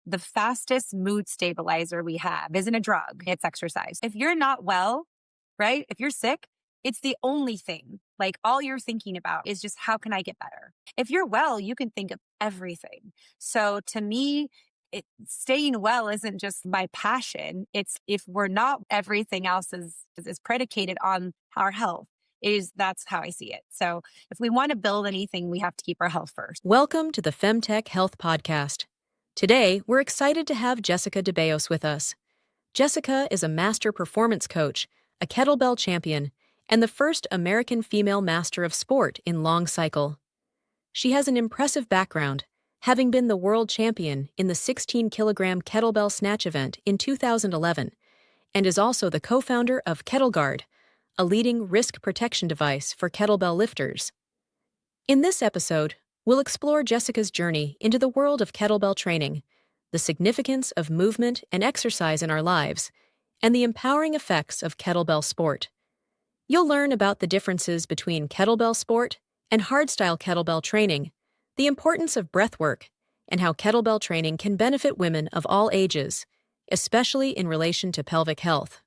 the fastest mood stabilizer we have isn't a drug, it's exercise. If you're not well, right? If you're sick, it's the only thing. Like all you're thinking about is just how can I get better? If you're well, you can think of everything. So to me, staying well isn't just my passion. It's if we're not, everything else is predicated on our health. That's how I see it. So if we want to build anything, we have to keep our health first. Welcome to the Femtech Health Podcast. Today, we're excited to have Jessica DiBiase with us. Jessica is a master performance coach, a kettlebell champion, and the first American female master of sport in long cycle. She has an impressive background, having been the world champion in the 16-kilogram kettlebell snatch event in 2011, and is also the co-founder of KettleGuard, a leading risk protection device for kettlebell lifters. In this episode, we'll explore Jessica's journey into the world of kettlebell training, the significance of movement and exercise in our lives, and the empowering effects of kettlebell sport. You'll learn about the differences between kettlebell sport and hardstyle kettlebell training, the importance of breathwork, and how kettlebell training can benefit women of all ages, especially in relation to pelvic health.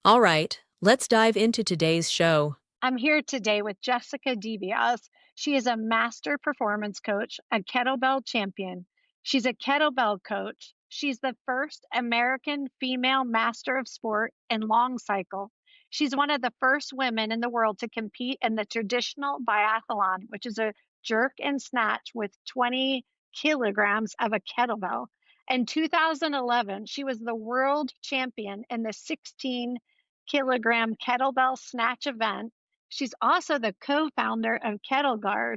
All right, let's dive into today's show. I'm here today with Jessica DiBiase. She is a master performance coach, a kettlebell champion. She's a kettlebell coach. She's the first American female master of sport in long cycle. She's one of the first women in the world to compete in the traditional biathlon, which is a jerk and snatch with 20 kilograms of a kettlebell. In 2011, she was the world champion in the 16-kilogram kettlebell snatch event. She's also the co-founder of KettleGuard.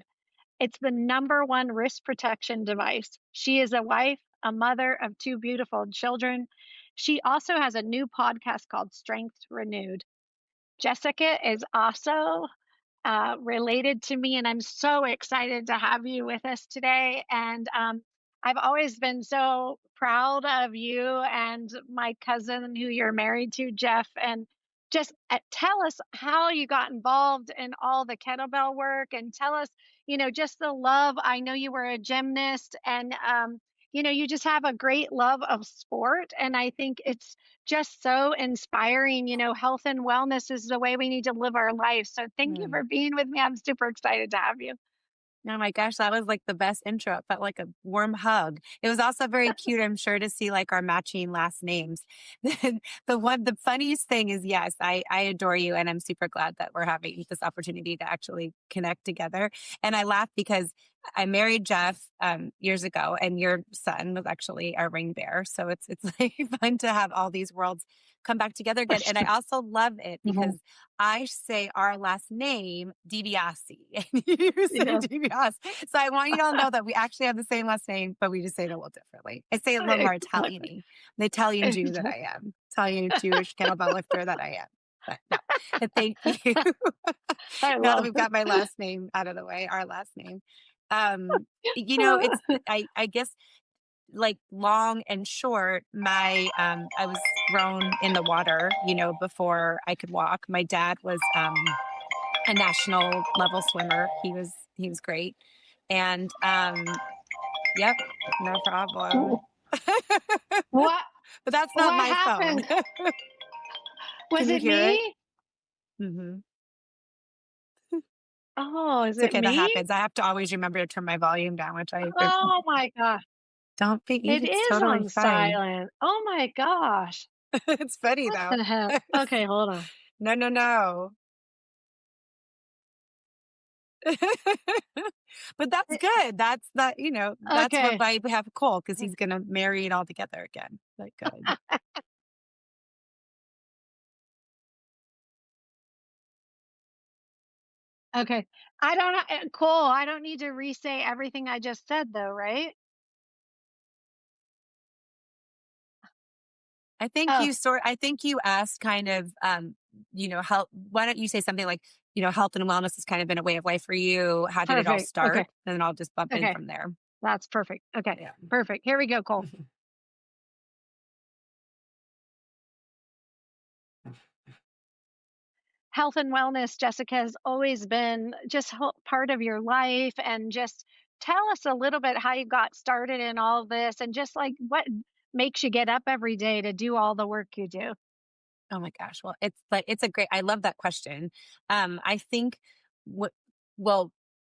It's the #1 wrist protection device. She is a wife, a mother of 2 beautiful children. She also has a new podcast called Strength Renewed. Jessica is also related to me, and I'm so excited to have you with us today. And I've always been so proud of you and my cousin who you're married to, Jeff. And just tell us how you got involved in all the kettlebell work, and tell us, just the love. I know you were a gymnast, and you just have a great love of sport. And I think it's just so inspiring. Health and wellness is the way we need to live our life. So thank you for being with me. I'm super excited to have you. Oh my gosh, that was like the best intro. It felt like a warm hug. It was also very cute, I'm sure, to see like our matching last names. The funniest thing is, yes, I adore you, and I'm super glad that we're having this opportunity to actually connect together. And I laugh because I married Jeff years ago, and your son was actually our ring bearer. So it's like fun to have all these worlds come back together again. And I also love it because I say our last name, DiBiase, and you say DiBiase. So I want you to all know that we actually have the same last name, but we just say it a little differently. I say it a little more Italian-y, the Italian Jew that I am, Italian Jewish kettlebell lifter that I am. But no, thank you. Now that we've got my last name out of the way, our last name. I guess like long and short, I was thrown in the water, before I could walk. My dad was a national level swimmer. He was great. And yep, no problem. What? But that's not what my happened? phone. Was it me? Mm-hmm. Oh, is It's it okay, that me? happens. I have to always remember to turn my volume down, which I Oh my gosh. don't be. It It's is totally on fine. silent. Oh my gosh. It's funny What though. the heck? Okay, hold on. No. But that's good. That's that's Okay. why we have Cole, because he's gonna marry it all together again. Like good. Okay. Cool. I don't need to re-say everything I just said though, right? Oh, I think you asked kind of help. Why don't you say something like, health and wellness has kind of been a way of life for you. How did it all perfect. start? Okay. And then I'll just bump in Okay. from there. That's perfect. Okay. Yeah. Perfect. Here we go, Cole. Health and wellness, Jessica, has always been just part of your life, and just tell us a little bit how you got started in all this and just like what makes you get up every day to do all the work you do. Oh my gosh. Well, it's a great, I love that question. I think what, well,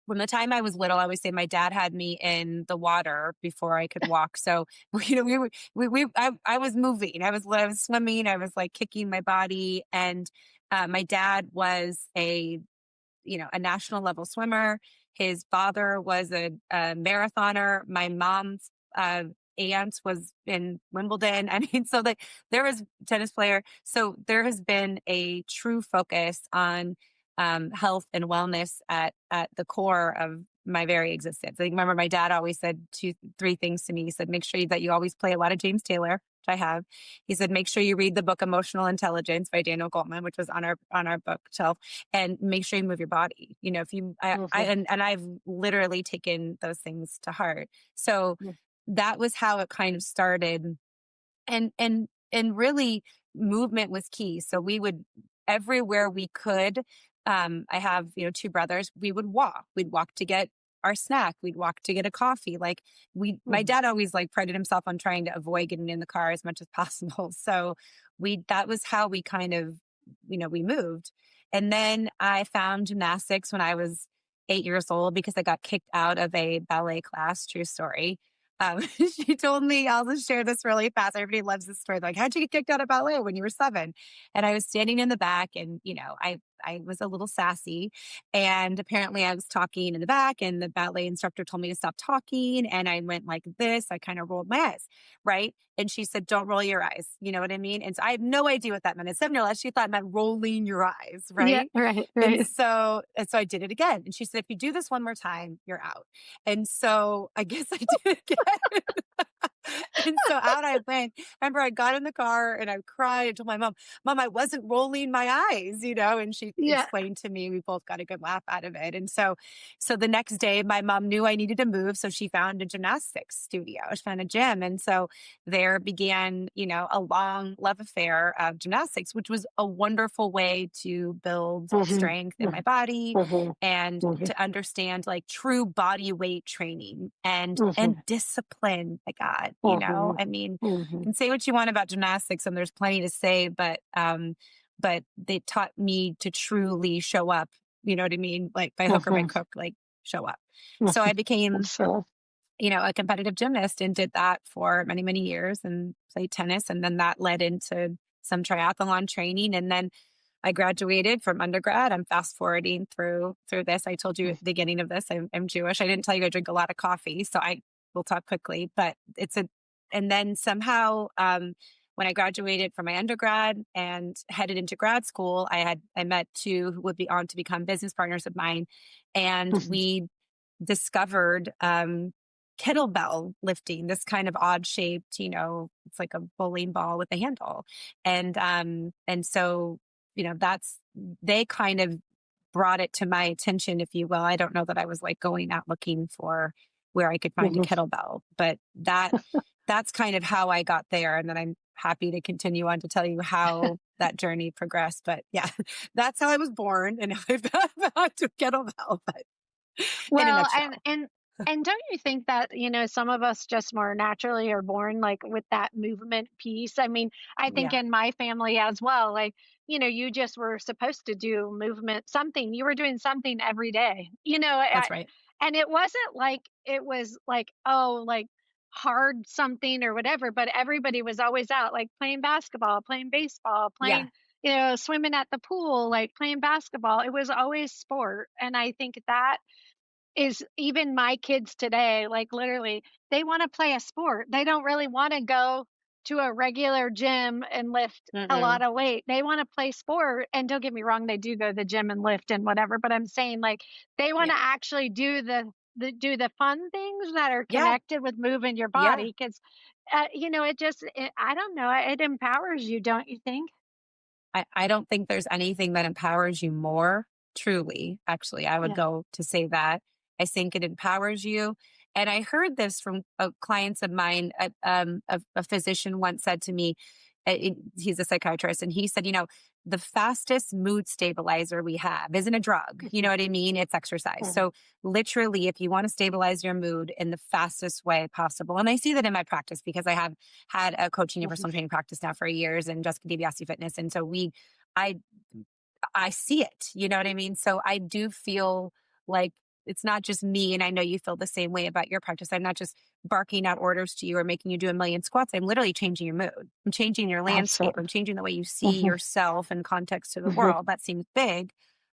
from the time I was little, I always say my dad had me in the water before I could walk. So, I was moving, I was swimming, I was like kicking my body. And, my dad was a national level swimmer. His father was a marathoner. My mom's aunt was in Wimbledon. I mean, so like there was tennis player. So there has been a true focus on health and wellness at the core of my very existence. I remember my dad always said three things to me. He said, make sure that you always play a lot of James Taylor, which I have. He said, make sure you read the book Emotional Intelligence by Daniel Goleman, which was on our bookshelf, and make sure you move your body. If you, I Mhm. and I've literally taken those things to heart. So that was how it kind of started. And really movement was key. So we would everywhere we could. I have, two brothers. We'd walk to get our snack. We'd walk to get a coffee. Like my Mhm. dad always like prided himself on trying to avoid getting in the car as much as possible. So that was how we kind of, we moved. And then I found gymnastics when I was 8 years old because I got kicked out of a ballet class. True story. She told me, I'll just share this really fast. Everybody loves this story. Like, how'd you get kicked out of ballet when you were 7? And I was standing in the back and, I was a little sassy. And apparently I was talking in the back and the ballet instructor told me to stop talking. And I went like this. I kind of rolled my eyes. Right. And she said, don't roll your eyes. You know what I mean? And so I had no idea what that meant. At 7-year-old, she thought it meant rolling your eyes. Yeah, Right. right, And right. so I did it again. And she said, if you do this one more time, you're out. And so I guess I did it again. And so out I went. Remember, I got in the car and I cried and told my mom, I wasn't rolling my eyes, and she Yeah. explained to me, we both got a good laugh out of it. And so the next day, my mom knew I needed to move. So she found a gymnastics studio. She found a gym. And so there began, a long love affair of gymnastics, which was a wonderful way to build Mhm. strength in my Mhm. body Mhm. and Mhm. to understand like true body weight training and Mhm. discipline. My God, Mhm. I mean, you Mhm. can say what you want about gymnastics, and there's plenty to say, but they taught me to truly show up. You know what I mean? Like by hook or by Mhm. crook, like show up. So I Mhm. became, So a competitive gymnast and did that for many, many years and played tennis. And then that led into some triathlon training. And then I graduated from undergrad. I'm fast forwarding through this. I told you at the beginning of this, I'm Jewish. I didn't tell you I drink a lot of coffee, so I will talk quickly. But and then somehow when I graduated from my undergrad and headed into grad school, I met two who would be on to become business partners of mine, and Mhm. we discovered kettlebell lifting, this kind of odd shaped, it's like a bowling ball with a handle. And so, that's they kind of brought it to my attention, if you will. I don't know that I was like going out looking for where I could find a Mhm. kettlebell, but that's kind of how I got there. And then I'm happy to continue on to tell you how that journey progressed. But yeah, that's how I was born and how I found to kettlebell, but in a Well, and nutshell. and and don't you think that, some of us just more naturally are born like with that movement piece? I mean, I think Yeah, in my family as well, like, you just were supposed to do movement, something. You were doing something every day. that's right. And it wasn't like it was like, oh, like hard something or whatever, but everybody was always out like playing basketball, playing baseball, Yeah. playing swimming at the pool, like playing basketball. It was always sport. And I think that is even my kids today, like literally, they want to play a sport. They don't really want to go to a regular gym and lift a lot Mm-mm. of weight. They want to play sport. And don't get me wrong, they do go to the gym and lift and whatever, but I'm saying like they want Yeah. to actually do the fun things that are Yeah. connected with moving your Yeah. body because I don't know, it empowers you, don't you think? I don't think there's anything that empowers you more, truly. Actually, I would Yeah. go to say that. I think it empowers you. And I heard this from clients of mine. A physician once said to me, he's a psychiatrist, and he said, the fastest mood stabilizer we have isn't a drug. You know what I mean? It's exercise. Mhm. So literally, if you want to stabilize your mood in the fastest way possible, and I see that in my practice because I have had a coaching and Mhm. personal training practice now for years, and Jessica DiBiase Fitness. And so I I see it, you know what I mean? So I do feel like it's not just me, and I know you feel the same way about your practice. I'm not just barking out orders to you or making you do a million squats. I'm literally changing your mood. I'm changing your landscape. Absolutely. I'm changing the way you see Mhm. yourself in context to the Mhm. world. That seems big,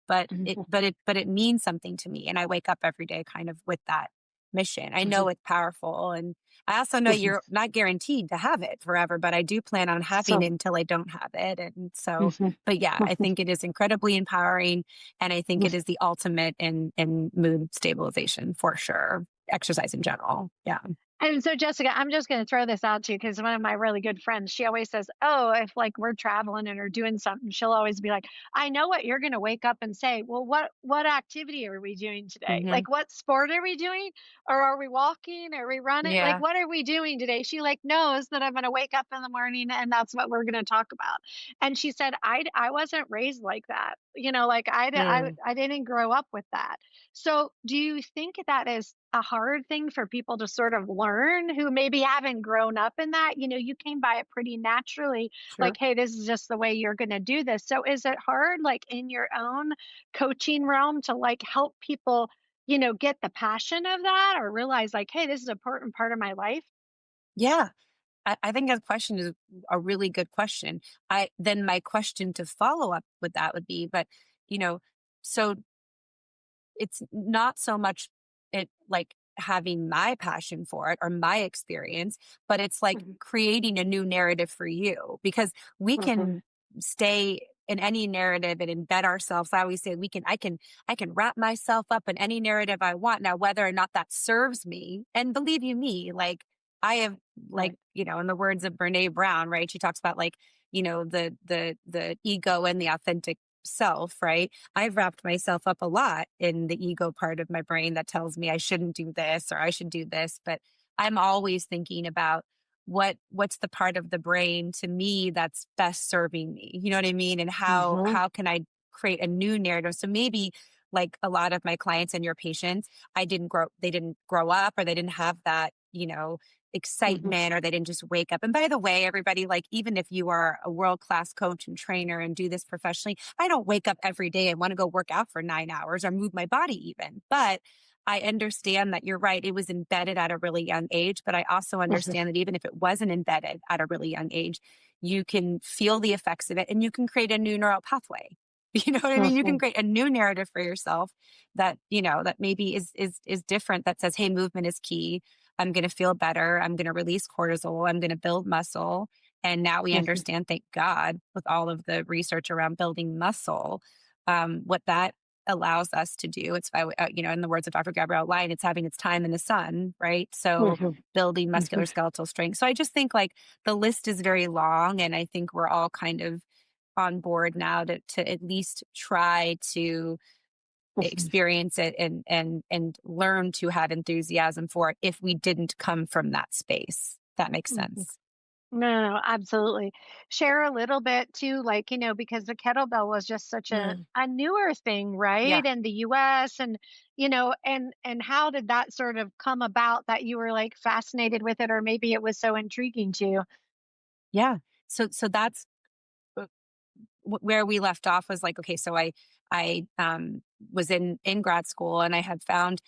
but it Mhm. but it but it means something to me. And I wake up every day kind of with that mission. I Mhm. know it's powerful, and I also know Mhm. you're not guaranteed to have it forever, but I do plan on having So it until I don't have it. And so, mhm. but yeah, I Mhm. think it is incredibly empowering, and I think it is the ultimate in mood stabilization for sure. Exercise in general. Yeah. And so, Jessica, I'm just going to throw this out to you because one of my really good friends, she always says, "Oh, if like we're traveling and are doing something, she'll always be like, I know what you're going to wake up and say. Well, what activity are we doing today? Hmm. Like, what sport are we doing, or are we walking? Are we running? Like, Yeah. what are we doing today?" She like knows that I'm going to wake up in the morning and that's what we're going to talk about. And she said, I wasn't raised like that. Like Mm. I didn't grow up with that. So, do you think that is a hard thing for people to sort of learn who maybe haven't grown up in that? You came by it pretty naturally, like, Sure. hey, this is just the way you're going to do this. So, is it hard, like in your own coaching realm, to like help people, get the passion of that or realize, like, hey, this is an important part of my life? Yeah. I think that question is a really good question. Then my question to follow up with that would be, but you know, so it's not so much it like having my passion for it or my experience, but it's like Mhm. creating a new narrative for you because we Mhm. can stay in any narrative and embed ourselves. I always say I can wrap myself up in any narrative I want. Now, whether or not that serves me, and believe you me, like I have like, Right. in the words of Brene Brown, right? She talks about like, the ego and the authentic self, right? I've wrapped myself up a lot in the ego part of my brain that tells me I shouldn't do this or I should do this, but I'm always thinking about what's the part of the brain to me that's best serving me. You know what I mean? And how Mhm. how can I create a new narrative? So maybe like a lot of my clients and your patients, they didn't grow up or they didn't have that, Mhm. excitement, or they didn't just wake up. And by the way, everybody, like, even if you are a world class coach and trainer and do this professionally, I don't wake up every day and want to go work out for 9 hours or move my body even. But I understand that you're right. It was embedded at a really young age. But I also Mhm. understand that even if it wasn't embedded at a really young age, you can feel the effects of it and you can create a new neural pathway. You know what I mean? You can Mhm. create a new narrative for yourself that, that maybe is different, that says, hey, movement is key. I'm going to feel better. I'm going to release cortisol. I'm going to build muscle. And now we Mhm. understand, thank God, with all of the research around building muscle, what that allows us to do. It's, in the words of Dr. Gabrielle Lyon, it's having its time in the sun, right? So Mhm. building Mhm. muscular skeletal strength. So I just think like the list is very long. And I think we're all kind of on board now to at least try to Mhm. experience it and learn to have enthusiasm for it if we didn't come from that space. That makes Mhm. sense. No, absolutely. Share a little bit too, like, because the kettlebell was just such a, Mm, a newer thing, yeah. right? In the US and, and how did that sort of come about that you were like fascinated with it, or maybe it was so intriguing to you? Yeah. So that's where we left off was like, okay, so I was in grad school, and I had found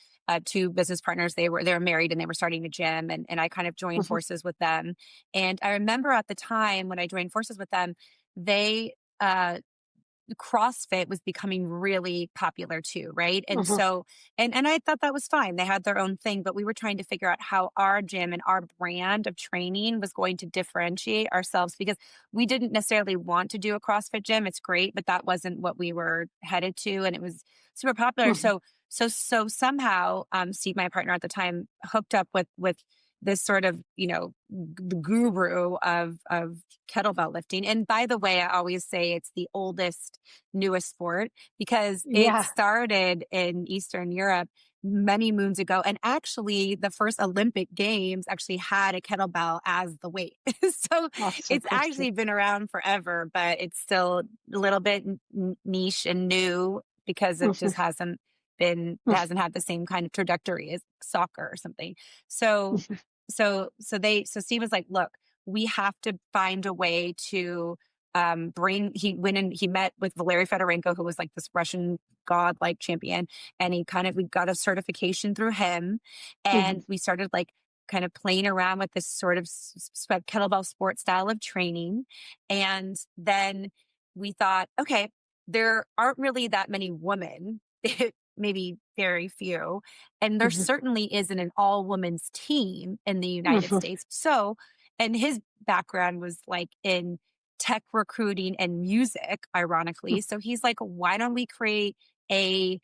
two business partners. They were married and they were starting a gym, and I kind of joined Mhm. forces with them. And I remember at the time when I joined forces with them, they CrossFit was becoming really popular too, right? And Mhm. so, and I thought that was fine. They had their own thing, but we were trying to figure out how our gym and our brand of training was going to differentiate ourselves, because we didn't necessarily want to do a CrossFit gym. It's great, but that wasn't what we were headed to, and it was super popular. Mhm. So somehow, Steve, my partner at the time, hooked up with this sort of, the guru of kettlebell lifting. And by the way, I always say it's the oldest, newest sport because it Yeah. started in Eastern Europe. many moons ago. And actually, the first Olympic Games actually had a kettlebell as the weight. So Oh, so it's crazy. actually been around forever, but it's still a little bit niche and new because it Mhm, just it hasn't had the same kind of trajectory as soccer or something. So, mhm, so Steve was like, look, we have to find a way to he went and he met with Valery Fedorenko, who was like this Russian god-like champion, and we got a certification through him, mhm, and we started like kind of playing around with this sort of kettlebell sport style of training. And then we thought, okay, there aren't really that many women, maybe very few, and there mhm, certainly isn't an all women's team in the United mhm, States. So, and his background was like in tech recruiting and music, ironically. So he's like, why don't we create a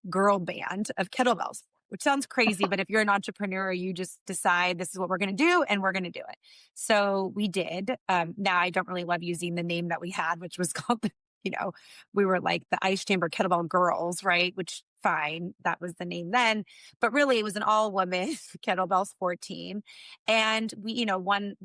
girl band of kettlebells? Which sounds crazy, but if you're an entrepreneur, you just decide this is what we're going to do and we're going to do it. So we did. Now I don't really love using the name that we had, which was called, we were like the Ice Chamber Kettlebell Girls, right? Which fine, that was the name then. But really, it was an all woman kettlebell sport team. And we, one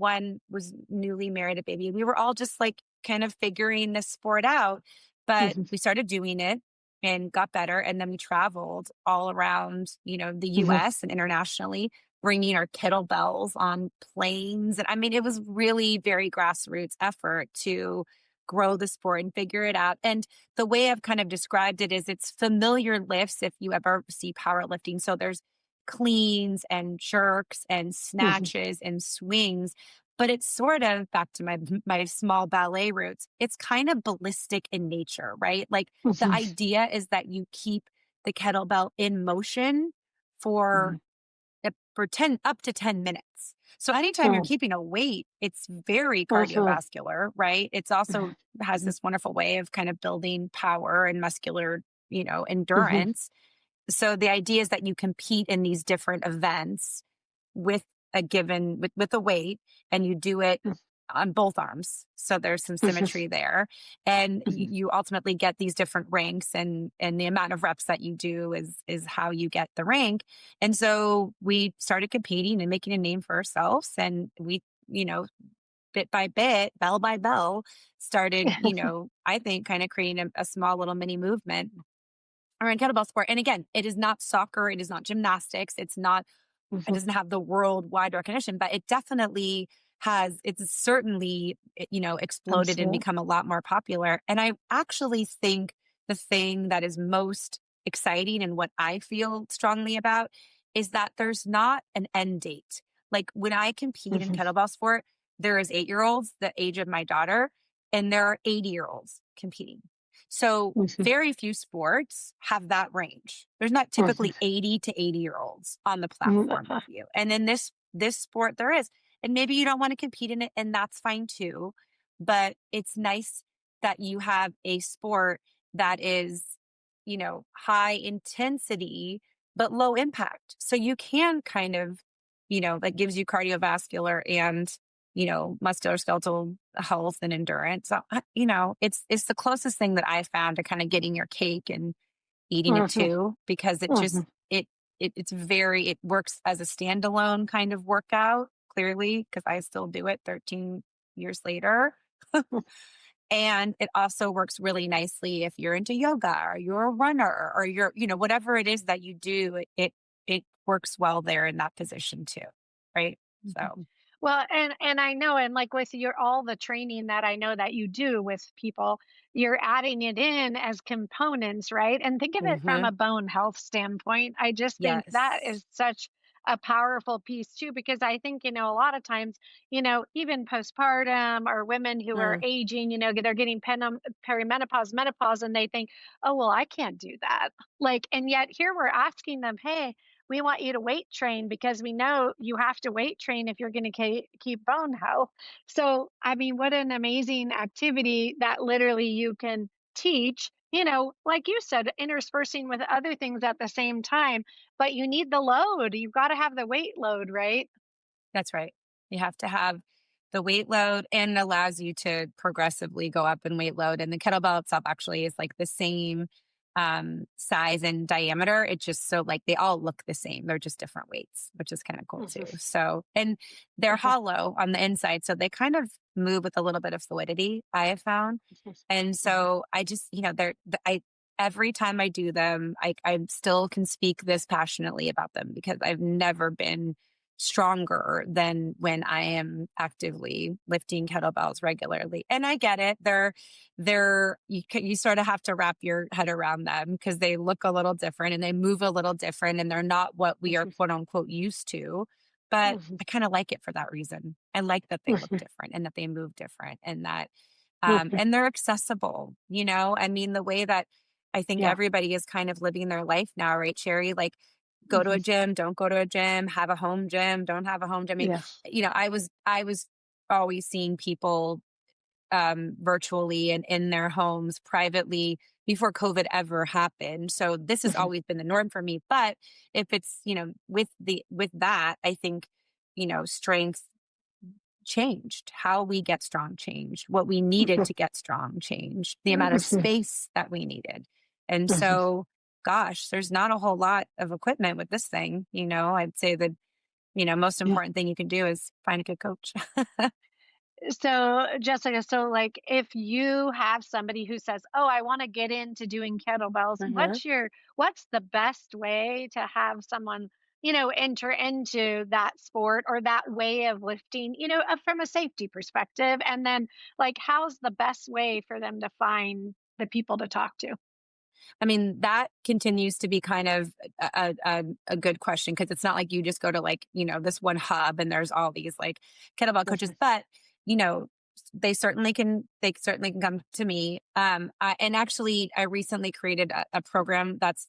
was newly married, a baby. We were all just like kind of figuring this sport out. But mhm, we started doing it and got better. And then we traveled all around, the mhm, US and internationally, bringing our kettlebells on planes. And I mean, it was really very grassroots effort to grow the sport and figure it out. And the way I've kind of described it is it's familiar lifts if you ever see powerlifting. So there's cleans and jerks and mhm, snatches and swings. But it's sort of back to my small ballet roots. It's kind of ballistic in nature, right? Like the mhm, idea is that you keep the kettlebell in motion for mhm. for 10 up to 10 minutes. So anytime you're Oh, keeping a weight, it's very mhm, cardiovascular, right? It's also has mhm, this wonderful way of kind of building power and muscular, mhm, endurance. So the idea is that you compete in these different events with with a weight, and you do it on both arms. So there's some mhm, symmetry there. And mhm, you ultimately get these different ranks, and the amount of reps that you do is how you get the rank. And so we started competing and making a name for ourselves, and we, bit by bit, bell by bell, started, I think kind of creating a small little mini movement around kettlebell sport. And again, it is not soccer, it is not gymnastics, it mhm. doesn't have the worldwide recognition, but it's certainly, exploded and Absolutely. become a lot more popular. And I actually think the thing that is most exciting and what I feel strongly about is that there's not an end date. Like when I compete in Mhm, kettlebell sport, there is 8-year-olds, the age of my daughter, and there are 80-year-olds competing. So mhm, very few sports have that range. There's not mhm, typically 80 to 80-year-olds on the mhm, platform with you. And in this sport there is. And maybe you don't want to compete in it, and that's fine too. But it's nice that you have a sport that is, high intensity but low impact. So you can kind of, that gives you cardiovascular and, musculoskeletal health and endurance. So, it's the closest thing that I found to kind of getting your cake and eating it mhm, too, because mhm. it works as a standalone kind of workout, clearly, because I still do it 13 years later. And it also works really nicely if you're into yoga or you're a runner or you're, whatever it is that you do, it works well there in that position too. Right. So Well, and I know, and like with your all the training that I know that you do with people, you're adding it in as components, right? And think of it from a mhm. bone health standpoint. I just think that Yes. is such a powerful piece too, because I think, a lot of times, even postpartum or women who are Mm, aging, they're getting perimenopause, menopause, and they think, oh, well, I can't do that. Like, and yet here we're asking them, hey, we want you to weight train because we know you have to weight train if you're going to keep bone health. So, I mean, what an amazing activity that literally you can teach, like you said, interspersing with other things at the same time. But you need the load. You've got to have the weight load, right? that's right. You have to have the weight load, and it allows you to progressively go up in weight load. And the kettlebell itself actually is like the same. size and diameter. It's just so like they all look the same. They're just different weights, which is kind of cool too. So, and they're hollow on the inside. So they kind of move with a little bit of fluidity, I have found. And so I just, every time I do them, I still can speak this passionately about them because I've never been stronger than when I am actively lifting kettlebells regularly. And I get it. You sort of have to wrap your head around them because they look a little different and they move a little different and they're not what we are quote unquote used to. But I kind of like it for that reason. I like that they look different and that they move different and that and they're accessible, I mean, the way that I think Yeah. everybody is kind of living their life now, right, Sheree? Like, go to a gym, don't go to a gym, have a home gym, don't have a home gym. I mean, Yeah. I was always seeing people virtually and in their homes privately before COVID ever happened. So this has always been the norm for me. But if it's, with that, I think, strength changed. How we get strong changed. What we needed to get strong changed. The amount of space that we needed. And so, gosh, there's not a whole lot of equipment with this thing. I'd say that, most Yeah. important thing you can do is find a good coach. So, Jessica, so like if you have somebody who says, "Oh, I want to get into doing kettlebells," what's the best way to have someone, enter into that sport or that way of lifting, from a safety perspective? And then like how's the best way for them to find the people to talk to? I mean, that continues to be kind of a good question because it's not like you just go to like, this one hub and there's all these like kettlebell coaches, but you know, they certainly can come to me. And actually I recently created a program that's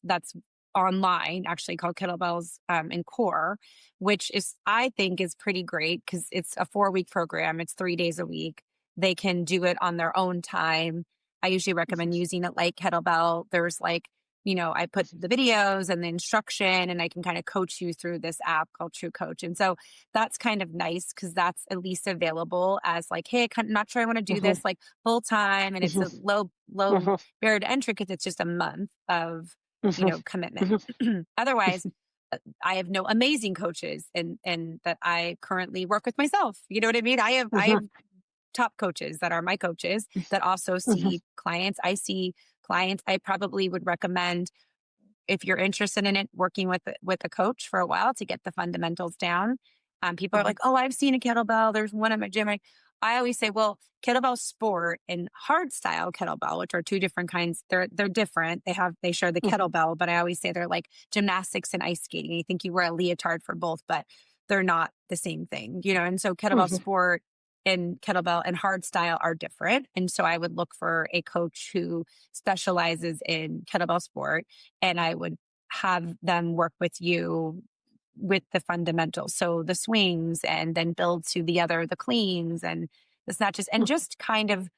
online actually called Kettlebells Core, which is, I think is pretty great because it's a 4-week program. It's 3 days a week. They can do it on their own time. I usually recommend using it like kettlebell. There's like, I put the videos and the instruction and I can kind of coach you through this app called True Coach. And so that's kind of nice because that's at least available as like, hey, I'm not sure I want to do this like full time. And it's a low barrier to entry because it's just a month of, commitment. Otherwise, I have no amazing coaches and that I currently work with myself. You know what I mean? I have top coaches that are my coaches that also see clients. I see clients. I probably would recommend, if you're interested in it, working with a coach for a while to get the fundamentals down. People are like, "Oh, I've seen a kettlebell. There's one at my gym." I always say, well, kettlebell sport and hardstyle kettlebell, which are two different kinds. They're different. They share the kettlebell, but I always say they're like gymnastics and ice skating. You think you wear a leotard for both, but they're not the same thing, And so kettlebell sport and kettlebell and hardstyle are different. And so I would look for a coach who specializes in kettlebell sport, and I would have them work with you with the fundamentals. So the swings and then build to the cleans and the snatches and just kind of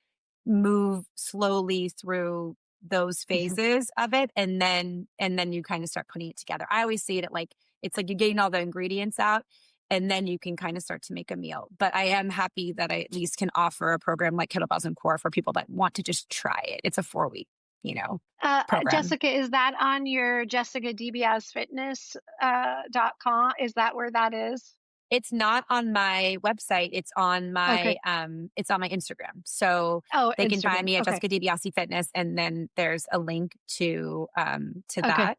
move slowly through those phases of it. And then you kind of start putting it together. I always see it like, it's like you're getting all the ingredients out and then you can kind of start to make a meal. But I am happy that I at least can offer a program like Kettlebells Core for people that want to just try it. It's a 4-week, program. Jessica, is that on your Jessica DiBiase Fitness .com? Is that where that is? It's not on my website. It's on my Okay. it's on my Instagram. So Oh, they can find Instagram. me at Okay. Jessica DiBiase Fitness, and then there's a link to Okay. that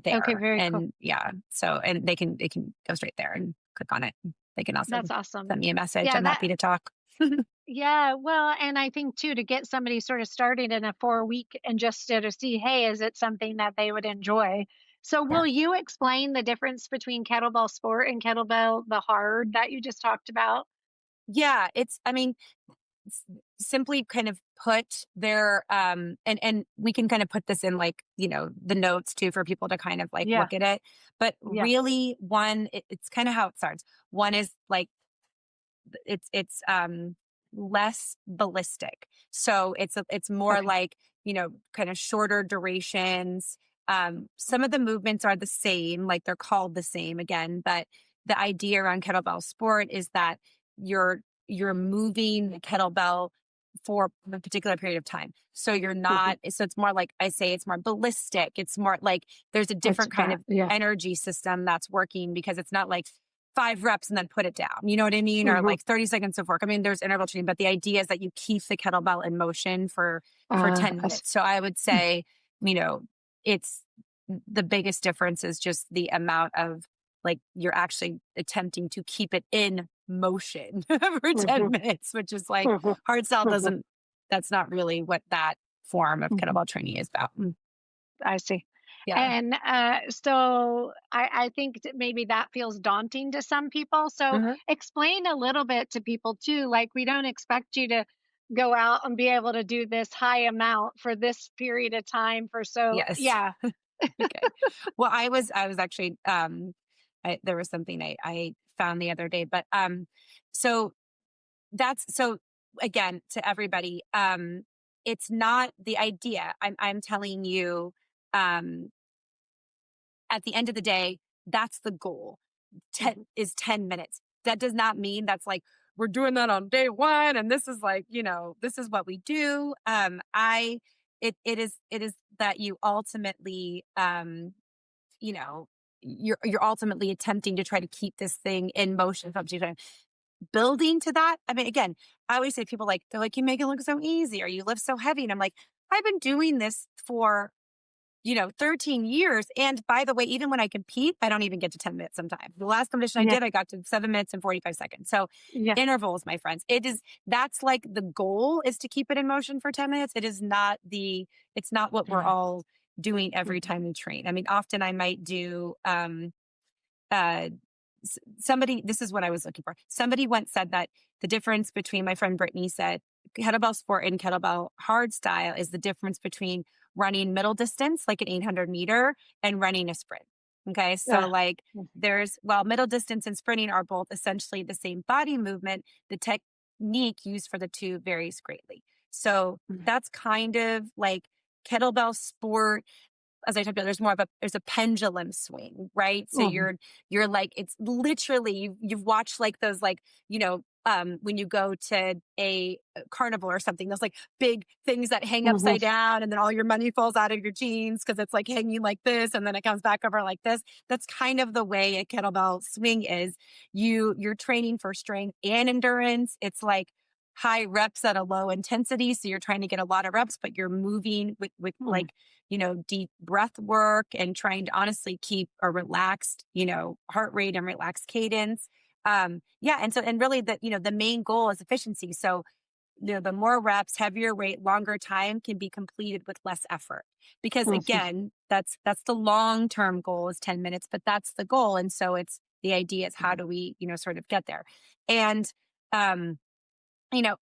there. Okay, very cool. And yeah, so and they can go straight there and click on it. They can also That's awesome. send me a message. Yeah, I'm happy to talk. yeah, well, and I think too, to get somebody sort of started in a 4-week and just to see, hey, is it something that they would enjoy? So Yeah. will you explain the difference between kettlebell sport and kettlebell, the hard that you just talked about? Yeah, I mean, simply kind of put their and we can kind of put this in like the notes too for people to kind of like Yeah. look at it, but Yeah. really it's kind of how it starts. One is like it's less ballistic, so it's more Okay. like kind of shorter durations. Some of the movements are the same, like they're called the same again, but the idea around kettlebell sport is that you're moving the kettlebell for a particular period of time. So you're Mhm. not, so it's more like I say, it's more ballistic. It's more like there's a It's different kind fat. of Yeah. energy system that's working because it's not like 5 reps and then put it down. You know what I mean? Or Mhm. like 30 seconds of work. I mean, there's interval training, but the idea is that you keep the kettlebell in motion for 10 I see. minutes. So I would Mm. say, you know, it's the biggest difference is just the amount of like you're actually attempting to keep it in motion for 10 Mhm. minutes, which is like Mhm. hardstyle Mhm. doesn't, that's not really what that form of Mhm. kettlebell training is about. I see. Yeah. And so I think that maybe that feels daunting to some people. So Mhm. explain a little bit to people too. Like, we don't expect you to go out and be able to do this high amount for this period of time for so, Yes. yeah. Okay. Well, I was actually, there was something I found the other day, but, so so again, to everybody, it's not the idea. I'm telling you, um, at the end of the day, that's the goal. 10 Mhm. is 10 minutes. That does not mean that's like we're doing that on day 1 and this is like, this is what we do. It is that you ultimately, you know, you're ultimately attempting to try to keep this thing in motion from time. Building to that. I mean, again, I always say people like, they're like, you make it look so easy or you lift so heavy. And I'm like, I've been doing this for 13 years. And by the way, even when I compete, I don't even get to 10 minutes sometimes. The last competition I Yeah. did, I got to 7 minutes and 45 seconds. So Yeah. intervals, my friends, that's like the goal is to keep it in motion for 10 minutes. It's not what we're Yeah. all doing every Mhm. time we train. I mean, often I might do, uh, somebody, this is what I was looking for. Somebody once said that the difference between, my friend Brittany said, kettlebell sport and kettlebell hard style is the difference between running middle distance, like an 800-meter, and running a sprint. Okay. So, Yeah. like, Mhm. while middle distance and sprinting are both essentially the same body movement, the technique used for the two varies greatly. So, Mhm. that's kind of like kettlebell sport, as I talked about, there's a pendulum swing, right? So Mhm. you're like, it's literally, you've watched like those, like, when you go to a carnival or something, those like big things that hang Mhm. upside down and then all your money falls out of your jeans because it's like hanging like this and then it comes back over like this. That's kind of the way a kettlebell swing is. You're training for strength and endurance. It's like high reps at a low intensity. So you're trying to get a lot of reps, but you're moving with Mhm. like, deep breath work and trying to honestly keep a relaxed, heart rate and relaxed cadence. Yeah. And really the main goal is efficiency. So, the more reps, heavier weight, longer time can be completed with less effort. Because Mhm. again, that's the long-term goal is 10 minutes, but that's the goal. And so it's the idea is how do we, sort of get there. And, um,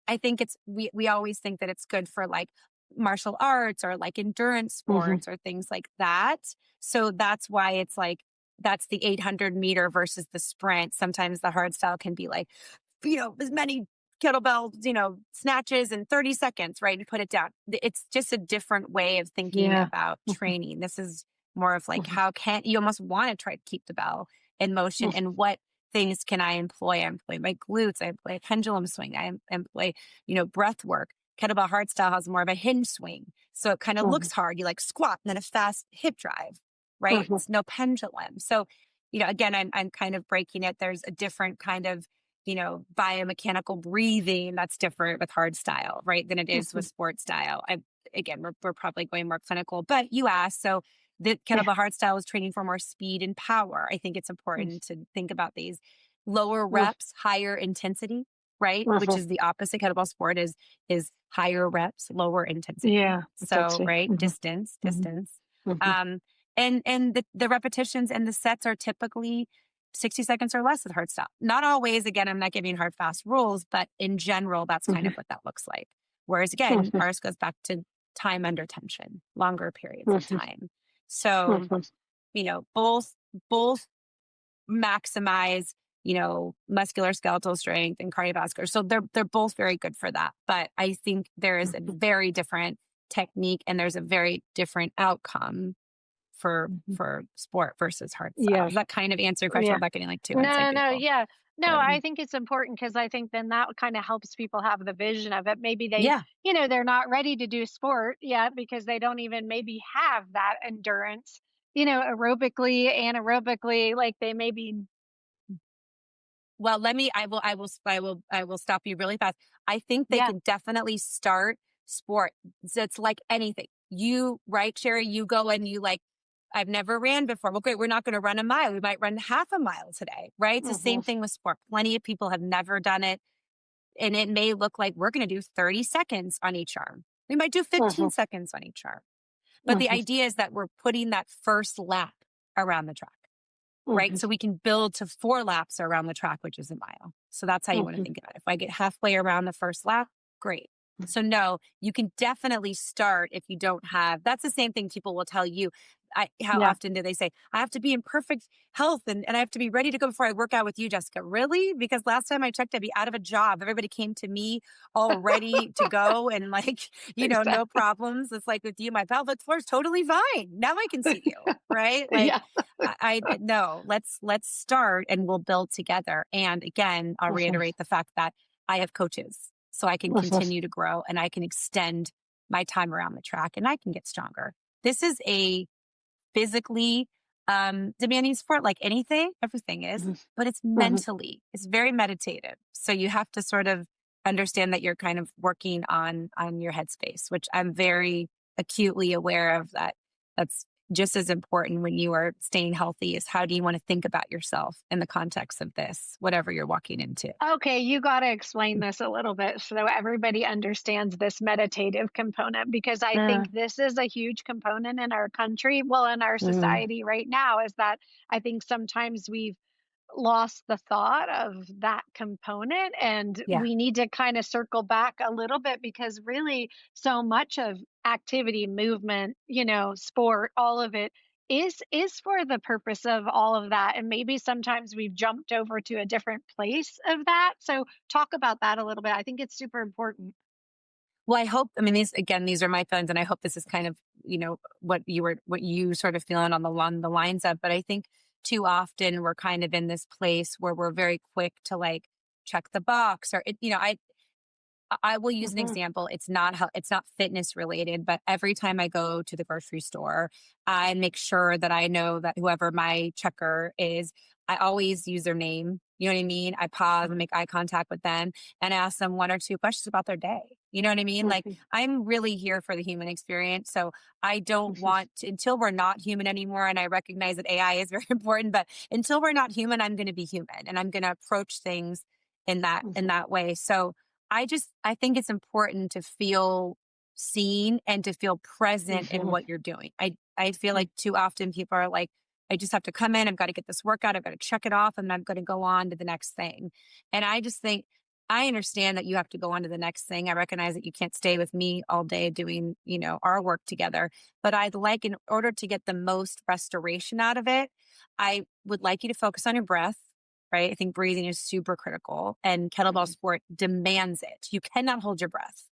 I think we always think that it's good for like martial arts or like endurance Mhm. sports or things like that. So that's why it's like that's the 800-meter versus the sprint. Sometimes the hard style can be like, as many kettlebell, snatches in 30 seconds, right? And put it down. It's just a different way of thinking Yeah. about Mhm. training. This is more of like, Mhm. how can you almost want to try to keep the bell in motion Mhm. and what things can I employ? I employ my glutes. I employ a pendulum swing. I employ, breath work. Kettlebell hardstyle has more of a hinge swing. So it kind of Mhm. looks hard. You like squat and then a fast hip drive, right? Mhm. It's no pendulum. So, again, I'm kind of breaking it. There's a different kind of, biomechanical breathing that's different with hard style, right? Than it is with Mhm. sports style. Again, we're probably going more clinical, but you asked. So the Yeah. kettlebell hard style is training for more speed and power. I think it's Mhm. important to think about these lower Mhm. reps, higher intensity, right? Which Mhm. is the opposite. Kettlebell sport is higher reps, lower intensity. Yeah. That's So, it. right, Mhm. distance, Mhm. distance. Mhm. Um, and the repetitions and the sets are typically 60 seconds or less with hard style. Not always, again, I'm not giving hard, fast rules, but in general, that's kind Mhm. of what that looks like. Whereas again, Mhm. ours goes back to time under tension, longer periods of Mhm. time. So, Mhm. both maximize, muscular skeletal strength and cardiovascular. So they're both very good for that. But I think there is a Mhm. very different technique and there's a very different outcome Mhm. for sport versus hard style. Yeah. Does that kind of answer your question Yeah. without getting like too No, inside no, baseball? yeah. No, Good. I think it's important because I think then that kind of helps people have the vision of it. Maybe they, Yeah. they're not ready to do sport yet because they don't even maybe have that endurance, aerobically, anaerobically, like they maybe, Well, I will stop you really fast. I think they yeah. can definitely start sport. So it's like anything. Right, Sherry, you go and you like, I've never ran before. Well, great. We're not going to run a mile. We might run half a mile today, right? It's the Hmm. same thing with sport. Plenty of people have never done it. And it may look like we're going to do 30 seconds on each arm. We might do 15 Hmm. seconds on each arm. But the Hmm. idea is that we're putting that first lap around the track, right? So Hmm. we can build to 4 laps around the track, which is a mile. So that's how you want to Hmm. think about it. If I get halfway around the first lap, great. So no, you can definitely start if you don't have, that's the same thing people will tell you. How Yeah. often do they say, I have to be in perfect health and I have to be ready to go before I work out with you, Jessica? Really? Because last time I checked, I'd be out of a job. Everybody came to me all ready to go and like, no Exactly. problems. It's like with you, my pelvic floor is totally fine. Now I can see you, right? Like Yeah. I no, let's start and we'll build together. And again, I'll Hmm. reiterate the fact that I have coaches so I can continue to grow and I can extend my time around the track and I can get stronger. This is a physically demanding sport like anything, everything is, but it's Hmm. mentally, it's very meditative. So you have to sort of understand that you're kind of working on your headspace, which I'm very acutely aware of that. That's just as important when you are staying healthy is how do you want to think about yourself in the context of this, whatever you're walking into. Okay, you got to explain this a little bit so everybody understands this meditative component because I Uh, think this is a huge component in our country, well, in our mm, society right now, is that I think sometimes we've lost the thought of that component and yeah. we need to kind of circle back a little bit because really so much of activity movement, sport, all of it is for the purpose of all of that, and maybe sometimes we've jumped over to a different place of that. So talk about that a little bit. I think it's super important. Well, I hope, I mean, these are my feelings, and I hope this is kind of, what you sort of feeling on the lines of, but I think too often we're kind of in this place where we're very quick to like check the box or I will use an Hmm. example. It's not fitness related, but every time I go to the grocery store, I make sure that I know that whoever my checker is, I always use their name. You know what I mean? I pause and make eye contact with them and ask them 1 or 2 questions about their day. You know what I mean? Like Hmm. I'm really here for the human experience. So I don't want to, until we're not human anymore. And I recognize that AI is very important, but until we're not human, I'm going to be human and I'm going to approach things in that way. So I think it's important to feel seen and to feel present in Hmm. what you're doing. I feel like too often people are like, I just have to come in, I've got to get this workout, I've got to check it off, and I'm going to go on to the next thing. And I just think I understand that you have to go on to the next thing. I recognize that you can't stay with me all day doing, our work together. But I'd like, in order to get the most restoration out of it, I would like you to focus on your breath, right? I think breathing is super critical and kettlebell sport demands it. You cannot hold your breath.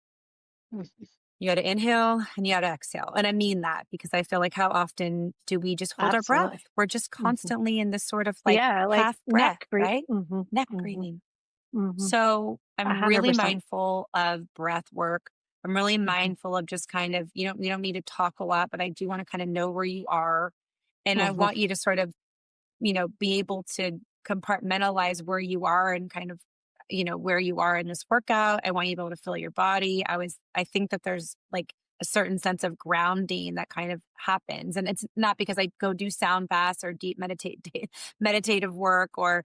You got to inhale and you got to exhale. And I mean that because I feel like how often do we just hold our breath? Absolutely. We're just Hmm. constantly in this sort of like Yeah, like half breath, neck breathe. right? Hmm. Neck Hmm. breathing. Hmm. So A I'm hundred really percent. mindful of breath work. I'm really Mhm, mindful of just kind of, you don't need to talk a lot, but I do want to kind of know where you are. And I mhm, want you to sort of be able to compartmentalize where you are and kind of, where you are in this workout. I want you to be able to feel your body. I think that there's like a certain sense of grounding that kind of happens. And it's not because I go do sound baths or deep meditative work or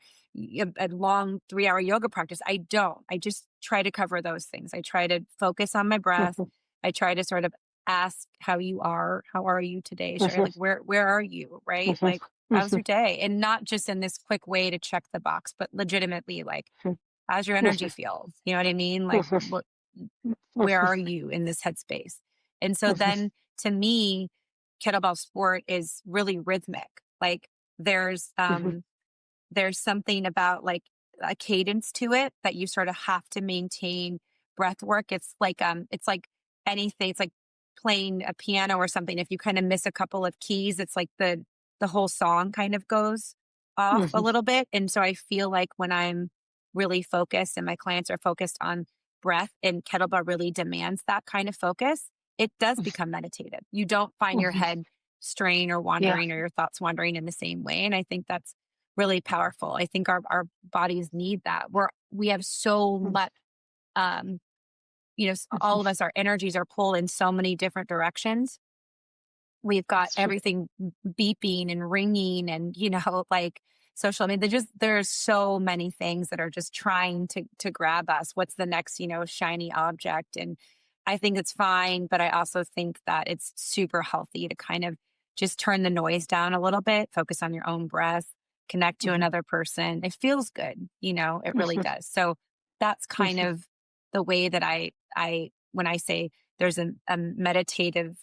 a long 3-hour yoga practice. I don't. I just try to cover those things. I try to focus on my breath. mhm, I try to sort of ask how you are. How are you today? Sherry? mhm, Like where are you? Right? mhm, Like how's mhm, your day? And not just in this quick way to check the box, but legitimately, like, how's your energy mhm, feel? You know what I mean? Like, mhm, where mhm, are you in this headspace? And so then to me, kettlebell sport is really rhythmic. Like, there's, mhm, um, there's something about like a cadence to it that you sort of have to maintain breath work. It's like anything. It's like playing a piano or something, if you kind of miss a couple of keys, it's like the whole song kind of goes off a Mhm. little bit. And so I feel like when I'm really focused and my clients are focused on breath and kettlebell really demands that kind of focus, it does become meditative. You don't find your Mhm. head straying or Yeah. wandering or your thoughts wandering in the same way. And I think that's really powerful. I think our bodies need that. We have so Mhm. much all of us, our energies are pulled in so many different directions. We've got It's true. everything beeping and ringing and, like social. I mean, there's so many things that are just trying to grab us. What's the next, shiny object? And I think it's fine, but I also think that it's super healthy to kind of just turn the noise down a little bit, focus on your own breath, connect to Mhm. another person. It feels good, it really Mhm. does. So that's kind Mhm. of the way that I when I say there's a meditative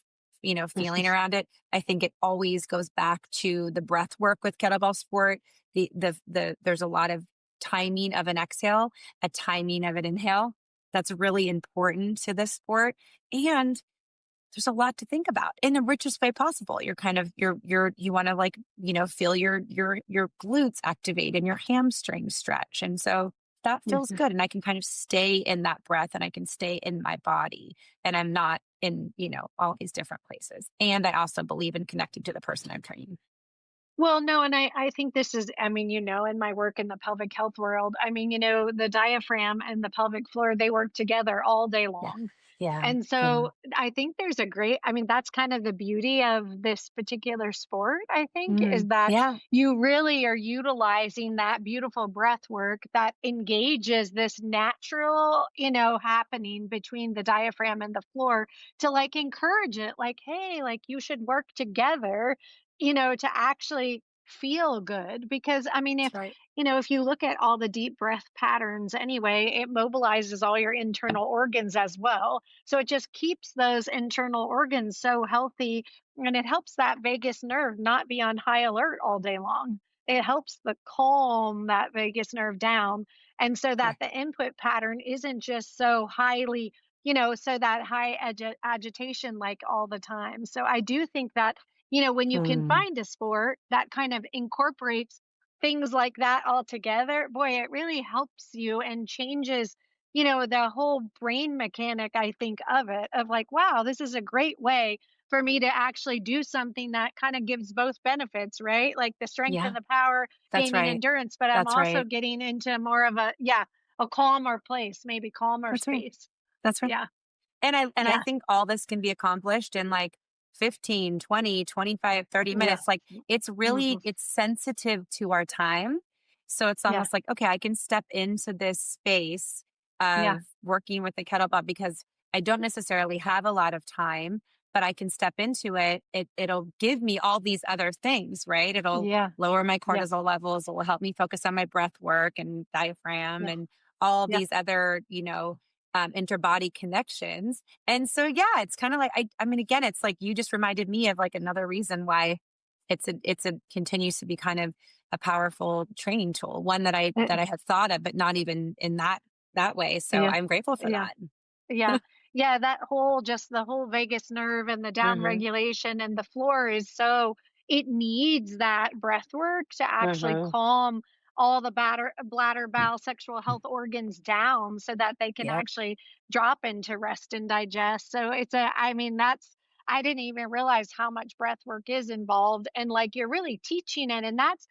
feeling around it. I think it always goes back to the breath work with kettlebell sport. There's a lot of timing of an exhale, a timing of an inhale. That's really important to this sport. And there's a lot to think about in the richest way possible. You're kind of you want to like, feel your glutes activate and your hamstrings stretch. And so that feels Mhm. good. And I can kind of stay in that breath and I can stay in my body and I'm not in, all these different places. And I also believe in connecting to the person I'm training. Well, no, and I think this is, I mean, in my work in the pelvic health world, I mean, the diaphragm and the pelvic floor, they work together all day Yeah. long. Yeah. And Yeah. so I think there's a great, I mean, that's kind of the beauty of this particular sport, I think, is that Yeah. you really are utilizing that beautiful breath work that engages this natural, happening between the diaphragm and the floor to like encourage it, like, hey, like you should work together, to actually feel good. Because I mean, That's right. if you look at all the deep breath patterns anyway, it mobilizes all your internal organs as well. So it just keeps those internal organs so healthy and it helps that vagus nerve not be on high alert all day long. It helps the calm that vagus nerve down. And so that Right. the input pattern isn't just so highly, so that high agitation like all the time. So I do think that, when you can Mm, find a sport that kind of incorporates things like that all together, boy, it really helps you and changes, the whole brain mechanic, I think, of it, of like, wow, this is a great way for me to actually do something that kind of gives both benefits, right? Like the strength yeah. and the power, That's gaining right. endurance, but I'm That's also right. getting into more of a calmer place, maybe calmer That's right. space. That's right. Yeah. And I Yeah. think all this can be accomplished in like 15, 20, 25, 30 Yeah. minutes. Like it's really Hmm. it's sensitive to our time. So it's Yeah. almost like, okay, I can step into this space Yeah. of working with the kettlebell because I don't necessarily have a lot of time, but I can step into it. It'll give me all these other things, right? It'll Yeah. lower my Yeah. cortisol levels. It will help me focus on my breath work and diaphragm Yeah. and all Yeah. these other, interbody connections. And so, yeah, it's kind of like, I mean, again, it's like, you just reminded me of like another reason why it's a continues to be kind of a powerful training tool, one that I, Uh, that I had thought of, but not even in that way. So Yeah. I'm grateful for Yeah. that. Yeah. Yeah, that whole just the whole vagus nerve and the down Hmm. regulation and the floor is so it needs that breath work to actually Hmm. calm all the bladder, bowel, sexual health organs down so that they can Yep. actually drop into rest and digest. So I mean, I didn't even realize how much breath work is involved. And like you're really teaching it. And that's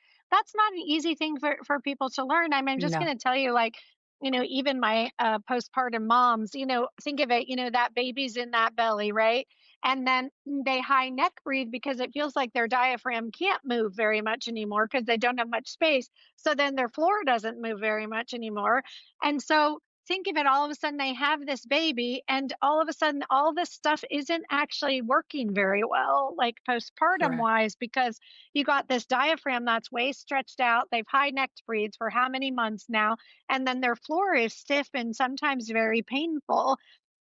not an easy thing for people to learn. I mean, I'm just No. gonna tell you, like, even my postpartum moms, think of it, that baby's in that belly, right? And then they high neck breathe because it feels like their diaphragm can't move very much anymore because they don't have much space. So then their floor doesn't move very much anymore. And so think of it, all of a sudden they have this baby, and all of a sudden all this stuff isn't actually working very well, like postpartum Correct. wise, because you got this diaphragm that's way stretched out. They've high necked breathed for how many months now? And then their floor is stiff and sometimes very painful.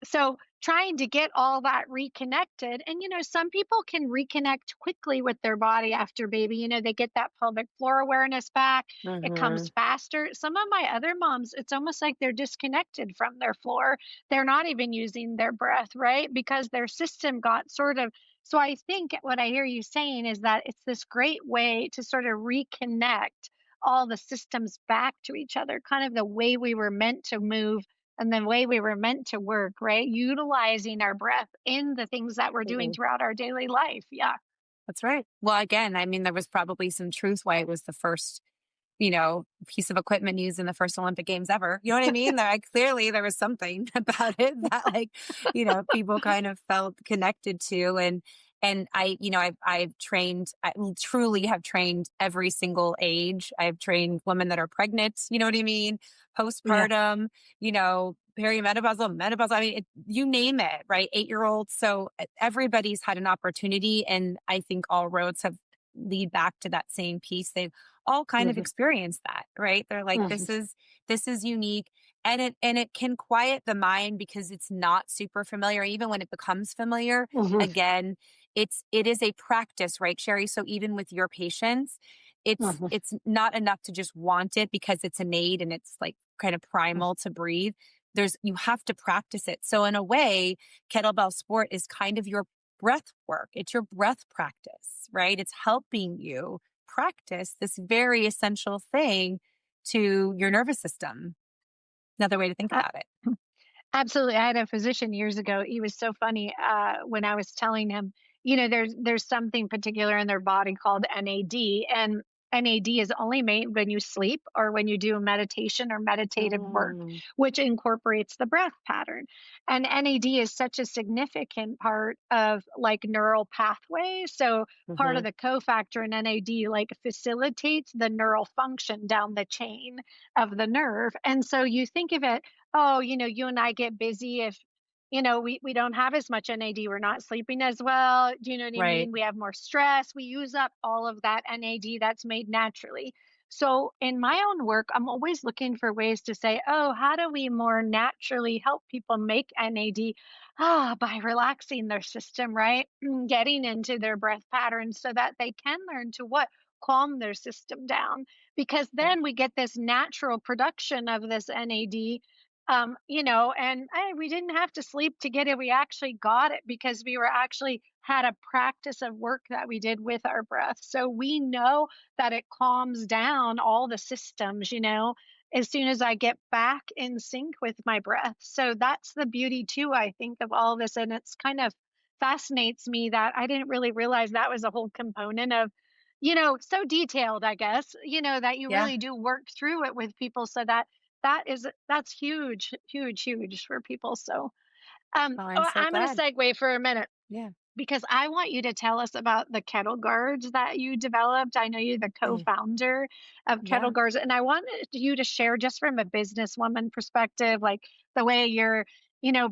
So trying to get all that reconnected. And, some people can reconnect quickly with their body after baby. They get that pelvic floor awareness back. It comes Hmm. faster. Some of my other moms, it's almost like they're disconnected from their floor. They're not even using their breath, right? Because their system got sort of. So I think what I hear you saying is that it's this great way to sort of reconnect all the systems back to each other, kind of the way we were meant to move and the way we were meant to work, right? Utilizing our breath in the things that we're doing throughout our daily life. Yeah. That's right. Well, again, I mean, there was probably some truth why it was the first, piece of equipment used in the first Olympic Games ever. You know what I mean? Clearly there was something about it that people kind of felt connected to. And I've trained, I truly have trained every single age. I've trained women that are pregnant, you know what I mean? Yeah. Postpartum, perimenopausal, menopausal. I mean, you name it, right? 8-year-olds. So everybody's had an opportunity. And I think all roads have lead back to that same piece. They've all kind of Hmm. experienced that, right? They're like, Hmm. this is unique. And it can quiet the mind because it's not super familiar. Even when it becomes familiar, Hmm. again, it is a practice, right, Sherry? So even with your patients, it's Hmm. it's not enough to just want it because it's innate and it's like kind of primal to breathe. You have to practice it. So in a way, kettlebell sport is kind of your breath work. It's your breath practice, right? It's helping you practice this very essential thing to your nervous system. Another way to think Uh, about it. Absolutely. I had a physician years ago. He was so funny when I was telling him, there's something particular in their body called NAD, and NAD is only made when you sleep or when you do meditation or meditative work, Mm, which incorporates the breath pattern. And NAD is such a significant part of like neural pathways. So part of mhm. the cofactor in NAD like facilitates the neural function down the chain of the nerve. And so you think of it, oh, you and I get busy if, we don't have as much NAD. We're not sleeping as well. Do you know what I Right. mean? We have more stress. We use up all of that NAD that's made naturally. So in my own work, I'm always looking for ways to say, oh, how do we more naturally help people make NAD? By relaxing their system, right? Getting into their breath patterns so that they can learn to what? Calm their system down. Because Yeah. then we get this natural production of this NAD, and we didn't have to sleep to get it. We actually got it because we were actually had a practice of work that we did with our breath. So we know that it calms down all the systems, as soon as I get back in sync with my breath. So that's the beauty too, I think, of all this. And it's kind of fascinates me that I didn't really realize that was a whole component of, so detailed, I guess, that you Yeah. really do work through it with people so that that's huge, huge, huge for people. So, Oh, I'm so I'm going to glad. segue for a minute Yeah. because I want you to tell us about the kettle guards that you developed. I know you're the Yeah. co-founder of kettle Yeah. guards, and I wanted you to share just from a businesswoman perspective, like the way your,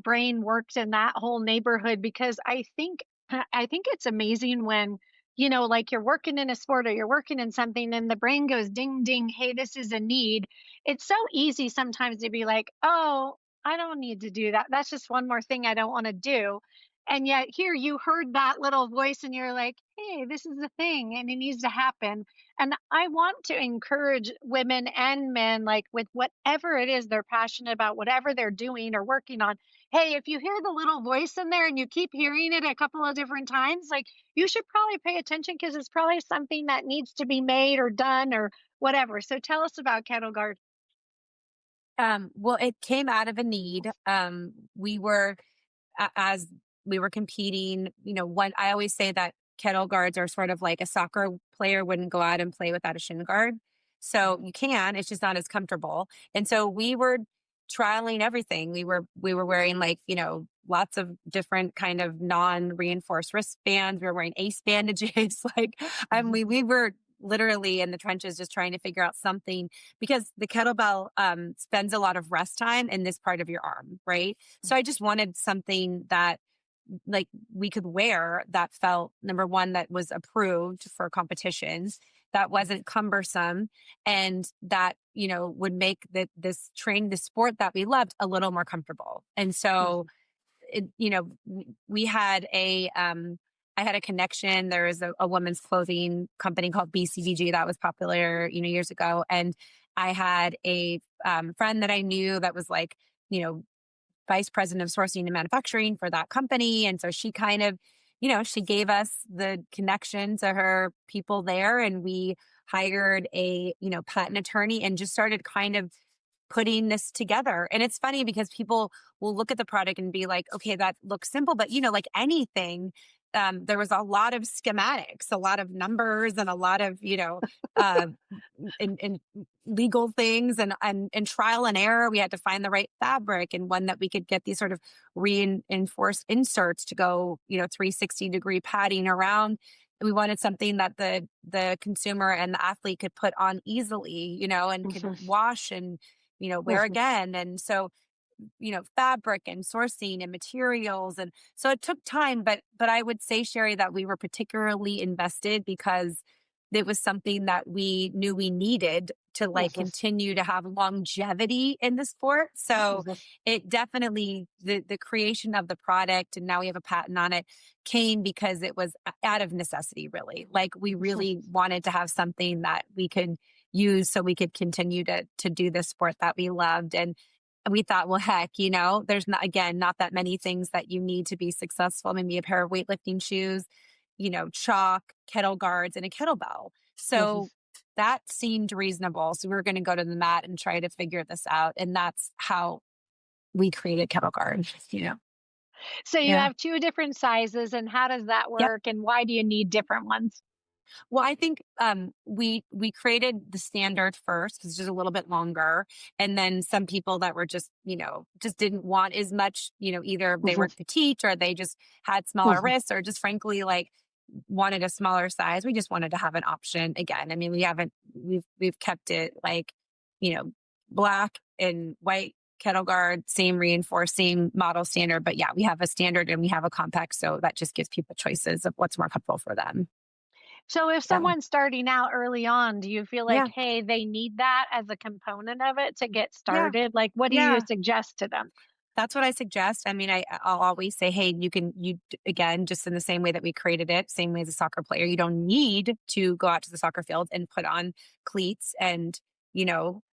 brain works in that whole neighborhood. Because I think it's amazing when, like you're working in a sport or you're working in something and the brain goes ding ding, hey, this is a need. It's so easy sometimes to be like, oh, I don't need to do that. That's just one more thing I don't want to do. And yet here you heard that little voice and you're like, hey, this is the thing and it needs to happen. And I want to encourage women and men, like with whatever it is they're passionate about, whatever they're doing or working on. Hey, if you hear the little voice in there and you keep hearing it a couple of different times, like you should probably pay attention because it's probably something that needs to be made or done or whatever. So tell us about KettleGuard. Well, it came out of a need. As we were competing, one, I always say that kettle guards are sort of like a soccer player wouldn't go out and play without a shin guard. So you can, it's just not as comfortable. And so we were trialing everything. We were wearing lots of different kind of non-reinforced wristbands. We were wearing ace bandages. We were literally in the trenches just trying to figure out something because the kettlebell spends a lot of rest time in this part of your arm, right? So I just wanted something that like we could wear that felt number one, that was approved for competitions, that wasn't cumbersome, and that, would make the sport that we loved a little more comfortable. And so we had I had a connection. There was a women's clothing company called BCBG that was popular, years ago. And I had a friend that I knew that was like, you know, vice president of sourcing and manufacturing for that company. And so she kind of, she gave us the connection to her people there. And we hired a, patent attorney and just started kind of putting this together. And it's funny because people will look at the product and be like, okay, that looks simple. But, like anything, there was a lot of schematics, a lot of numbers, and a lot of, uh, and legal things and trial and error. We had to find the right fabric and one that we could get these sort of reinforced inserts to go, 360-degree padding around. We wanted something that the consumer and the athlete could put on easily, and could wash and, wear again. And so, fabric and sourcing and materials. And so it took time, but I would say, Sheree, that we were particularly invested because it was something that we knew we needed to like continue to have longevity in the sport. So it definitely, the creation of the product, and now we have a patent on it, came because it was out of necessity, really. Like we really wanted to have something that we could use so we could continue to do the sport that we loved. And we thought, well, heck, there's not that many things that you need to be successful. Maybe a pair of weightlifting shoes, chalk, kettle guards, and a kettlebell. So that seemed reasonable. So we were going to go to the mat and try to figure this out. And that's how we created KettleGuard. So you Yeah. have two different sizes, and how does that Yep. work? And why do you need different ones? Well, I think we created the standard first because it's just a little bit longer, and then some people that were just just didn't want as much, either they were petite or they just had smaller wrists or just frankly like wanted a smaller size. We just wanted to have an option again. I mean, we've kept it like black and white kettle guard, same reinforced, same model standard, but yeah, we have a standard and we have a compact, so that just gives people choices of what's more comfortable for them. So if Yeah. someone's starting out early on, do you feel like, Yeah. hey, they need that as a component of it to get Yeah. started? Like, what do you Yeah. suggest to them? That's what I suggest. I mean, I'll always say, hey, again, just in the same way that we created it, same way as a soccer player, you don't need to go out to the soccer field and put on cleats and,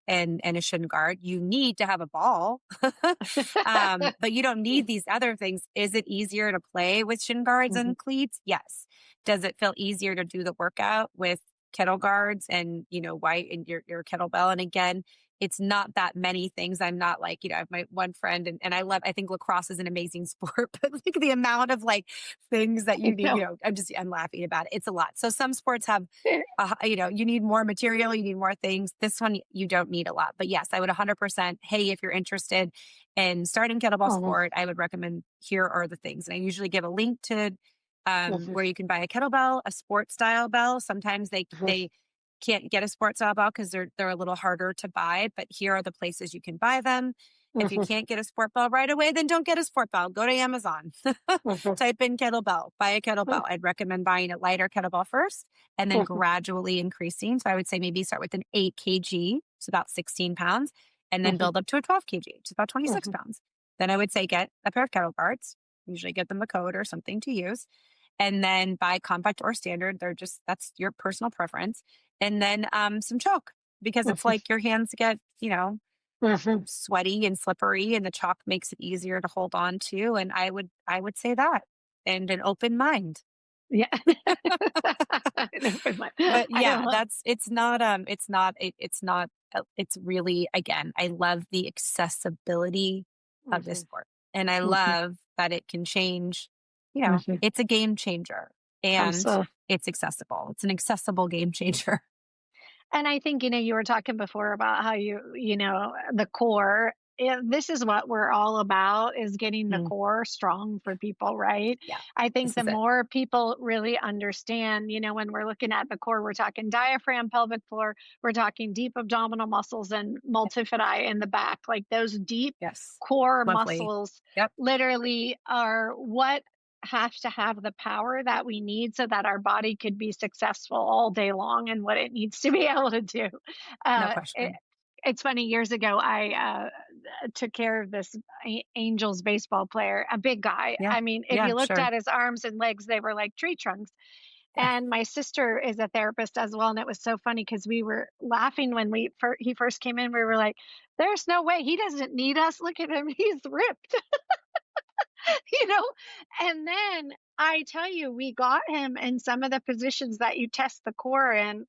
and a shin guard. You need to have a ball, but you don't need these other things. Is it easier to play with shin guards and cleats? Yes. Does it feel easier to do the workout with kettle guards and, white and your kettlebell? And again, it's not that many things. I'm not like, I have my one friend and I think lacrosse is an amazing sport, but like the amount of like things that you need, No. I'm laughing about it. It's a lot. So some sports have, you need more material, you need more things. This one, you don't need a lot, but yes, I would 100%. Hey, if you're interested in starting kettlebell sport, I would recommend here are the things. And I usually give a link to where you can buy a kettlebell, a sports style bell. Sometimes they can't get a sports style bell because they're a little harder to buy, but here are the places you can buy them. If you can't get a sport bell right away, then don't get a sport bell. Go to Amazon, type in kettlebell, buy a kettlebell. I'd recommend buying a lighter kettlebell first and then gradually increasing. So I would say maybe start with an 8 kg, it's about 16 pounds, and then build up to a 12 kg, it's about 26 pounds. Then I would say get a pair of kettle guards, usually get them a code or something to use. And then buy compact or standard. That's your personal preference. And then some chalk because it's like your hands get, sweaty and slippery and the chalk makes it easier to hold on to. And I would say that and an open mind. Yeah. But yeah, it's really, again, I love the accessibility of this sport. And I love that it can change, it's a game changer and it's accessible. It's an accessible game changer. And I think, you were talking before about how the core, this is what we're all about is getting the Mm, core strong for people, right? yeah, I think this the is it. more people really understand, when we're looking at the core, we're talking diaphragm, pelvic floor, we're talking deep abdominal muscles and multifidi in the back, like those deep Yes. core Lovely. muscles Yep. literally are what have to have the power that we need so that our body could be successful all day long and what it needs to be able to do. No Uh, it, question. It's funny, years ago, I took care of this Angels baseball player, a big guy. Yeah. I mean, if Yeah, you looked sure. at his arms and legs, they were like tree trunks. Yeah. And my sister is a therapist as well, and it was so funny because we were laughing when he first came in. We were like, "There's no way he doesn't need us. Look at him; he's ripped," you know. And then I tell you, we got him in some of the positions that you test the core in,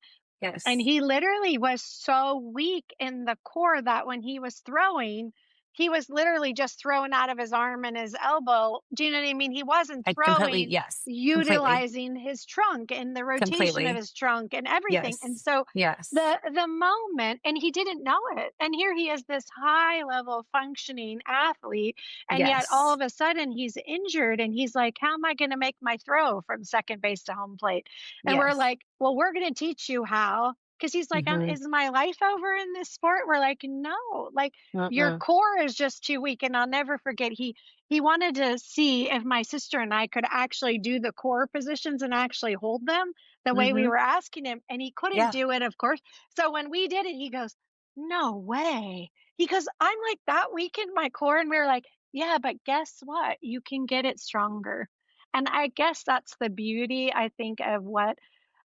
and Yes. he literally was so weak in the core that when he was throwing, he was literally just throwing out of his arm and his elbow. Do you know what I mean? He wasn't I completely, throwing yes, completely, utilizing his trunk and the rotation of completely. his trunk and everything. And Yes. so Yes. the moment, and he didn't know it. And here he is, this high level functioning athlete, and yet all Yes. of a sudden he's injured and he's like, how am I going to make my throw from second base to home plate? And we're Yes. like, well, we're going to teach you how. Because he's like, Mhm. is my life over in this sport? We're like, no, like your Mm-mm. core is just too weak. And I'll never forget, he wanted to see if my sister and I could actually do the core positions and actually hold them the way we Mhm. were asking him. And he couldn't Yeah. do it, of course. So when we did it, he goes, no way. He goes, I'm like that weak in my core. And we were like, yeah, but guess what? You can get it stronger. And I guess that's the beauty, I think, of what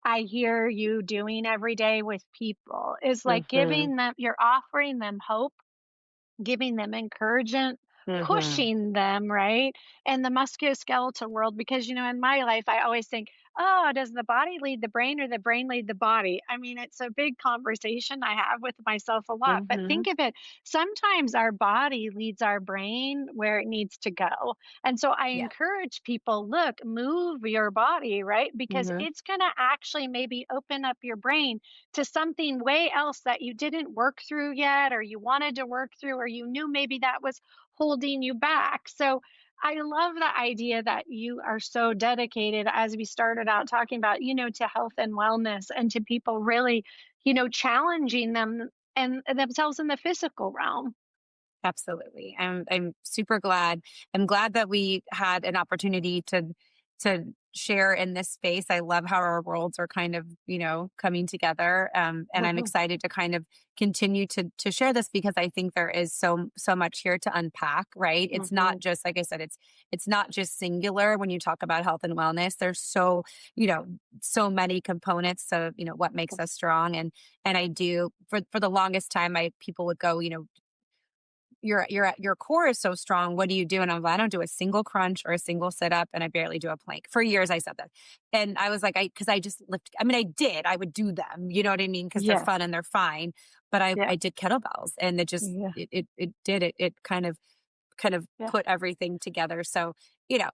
I hear you doing every day with people is like Mhm. giving them, you're offering them hope, giving them encouragement, Mhm. pushing them, right? In the musculoskeletal world, because, in my life, I always think, oh, does the body lead the brain or the brain lead the body? I mean, it's a big conversation I have with myself a lot. But think Mhm. of it, sometimes our body leads our brain where it needs to go. And so I Yeah. encourage people, look, move your body, right? Because Mhm. it's going to actually maybe open up your brain to something way else that you didn't work through yet, or you wanted to work through, or you knew maybe that was holding you back. So I love the idea that you are so dedicated, as we started out talking about, to health and wellness and to people really, challenging them and themselves in the physical realm. Absolutely. I'm super glad. I'm glad that we had an opportunity to share in this space. I love how our worlds are kind of, coming together. And I'm Mhm, excited to kind of continue to share this because I think there is so much here to unpack, right? It's not mhm, just like I said, it's not just singular when you talk about health and wellness. There's you know, so many components to, what makes us strong. And I do for the longest time people would go, your core is so strong. What do you do? And I'm like, I don't do a single crunch or a single sit up, and I barely do a plank. For years, I said that, and I was like, because I just lift. I mean, I would do them. You know what I mean? Because they're yeah, fun and they're fine. But yeah, I did kettlebells, and yeah, it did it. It kind of yeah, put everything together. So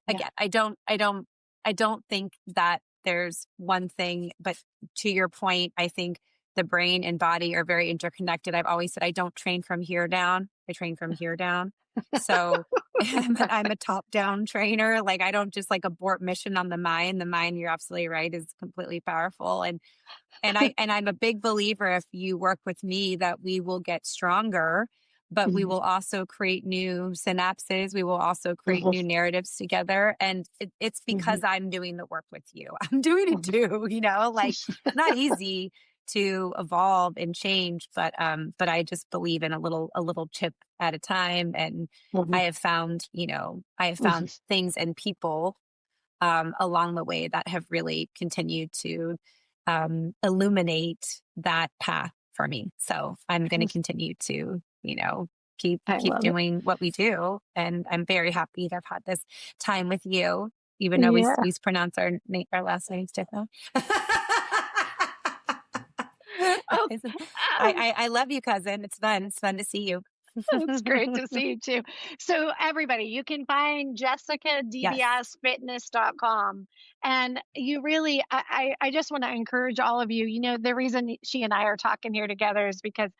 yeah. again, I don't think that there's one thing, but to your point, I think the brain and body are very interconnected. I've always said I don't train from here down. I train from here down. So I'm a top down trainer. Like I don't just like abort mission on the mind. The mind, you're absolutely right, is completely powerful. And I'm a big believer if you work with me that we will get stronger, but we Mhm, will also create new synapses. We will also create mhm, new narratives together. And it's mhm, because I'm doing the work with you. I'm doing it mhm. too, like it's not easy to evolve and change, but I just believe in a little chip at a time. And Mhm, I have mhm. found things and people along the way that have really continued to illuminate that path for me. So I'm going to continue to, I keep love it. doing what we do, and I'm very happy to have had this time with you, even though Yeah. we pronounce our last names different. Oh, I love you, cousin. It's fun. It's fun to see you. it's great to see you too. So everybody, you can find Jessica Yes. DiBiase Fitness.com. And you really, I just want to encourage all of you. The reason she and I are talking here together is because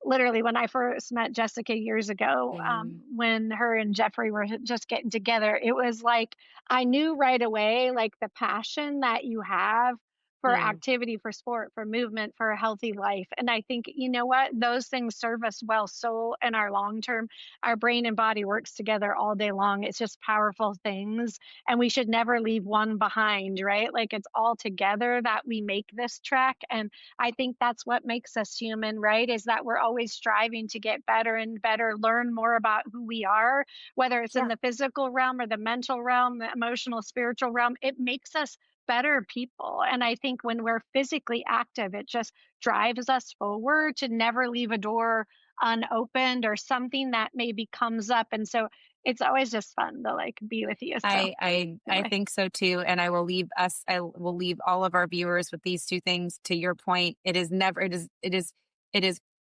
literally when I first met Jessica years ago, Mm, when her and Jeffrey were just getting together, it was like I knew right away, like the passion that you have for Mm. activity, for sport, for movement, for a healthy life. And I think, you know what? Those things serve us well. So in our long term, our brain and body works together all day long. It's just powerful things. And we should never leave one behind, right? Like it's all together that we make this trek. And I think that's what makes us human, right? Is that we're always striving to get better and better, learn more about who we are, whether it's in Yeah. the physical realm or the mental realm, the emotional, spiritual realm. It makes us better people. And I think when we're physically active, it just drives us forward to never leave a door unopened or something that maybe comes up. And so it's always just fun to like be with you. So I anyway. think so too. And I will leave all of our viewers with these two things. To your point, it is,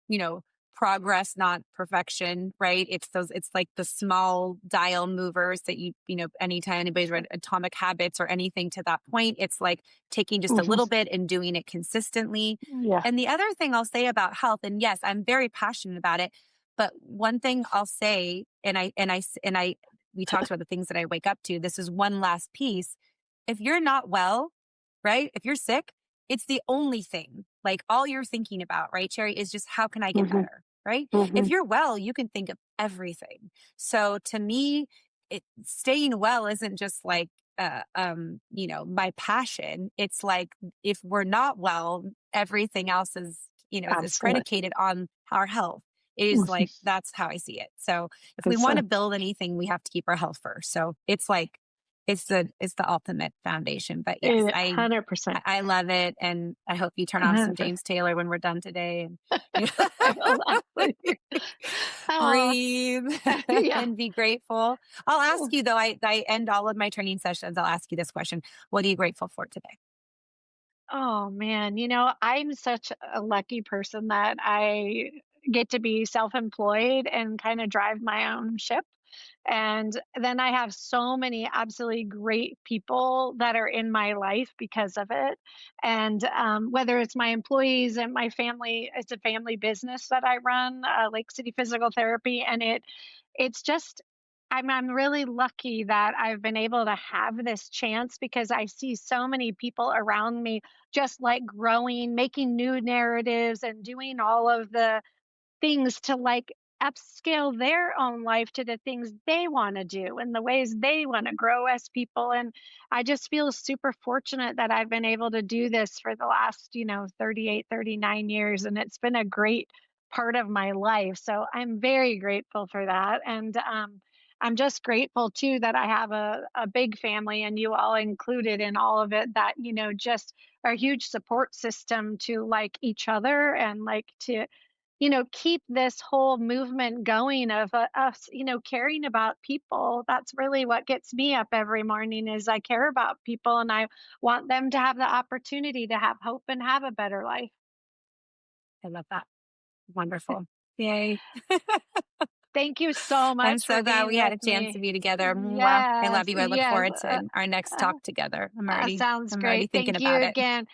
you know, progress, not perfection, right? It's like the small dial movers that anytime anybody's read Atomic Habits or anything to that point, it's like taking just a Mhm. little bit and doing it consistently. Yeah. And the other thing I'll say about health, and yes, I'm very passionate about it, but one thing I'll say, we talked about the things that I wake up to. This is one last piece. If you're not well, right? If you're sick, it's the only thing. Like all you're thinking about, right, Sherry, is just how can I get Hmm. better, right? If Hmm. you're well, you can think of everything. So to me, staying well isn't just like my passion. It's like if we're not well, everything else is Absolutely. predicated on our health. It is like that's how I see it. So if we It's want to build anything, we have to keep our health first. So it's like it's the ultimate foundation. But yes, I 100%. I love it, and I hope you turn on some 100%. James Taylor when we're done today, and I will absolutely. Oh, breathe yeah. and be grateful. I'll ask you though. I end all of my training sessions. I'll ask you this question: what are you grateful for today? Oh man, I'm such a lucky person that I get to be self-employed and kind of drive my own ship. And then I have so many absolutely great people that are in my life because of it. And whether it's my employees and my family, it's a family business that I run, Lake City Physical Therapy, and it's just I'm really lucky that I've been able to have this chance because I see so many people around me just like growing, making new narratives and doing all of the things to like upscale their own life to the things they want to do and the ways they want to grow as people. And I just feel super fortunate that I've been able to do this for the last 38, 39 years, and it's been a great part of my life. So I'm very grateful for that. And I'm just grateful too that I have a big family and you all included in all of it that just are a huge support system to like each other and like to keep this whole movement going of us, caring about people. That's really what gets me up every morning is I care about people and I want them to have the opportunity to have hope and have a better life. I love that. Wonderful. Yay. Thank you so I'm much so for glad being we had with a chance to me. be together. Mwah. I Yes, love you. I look yes. forward to our next Uh, talk together. sounds I'm already great. thinking Thank you about it. again.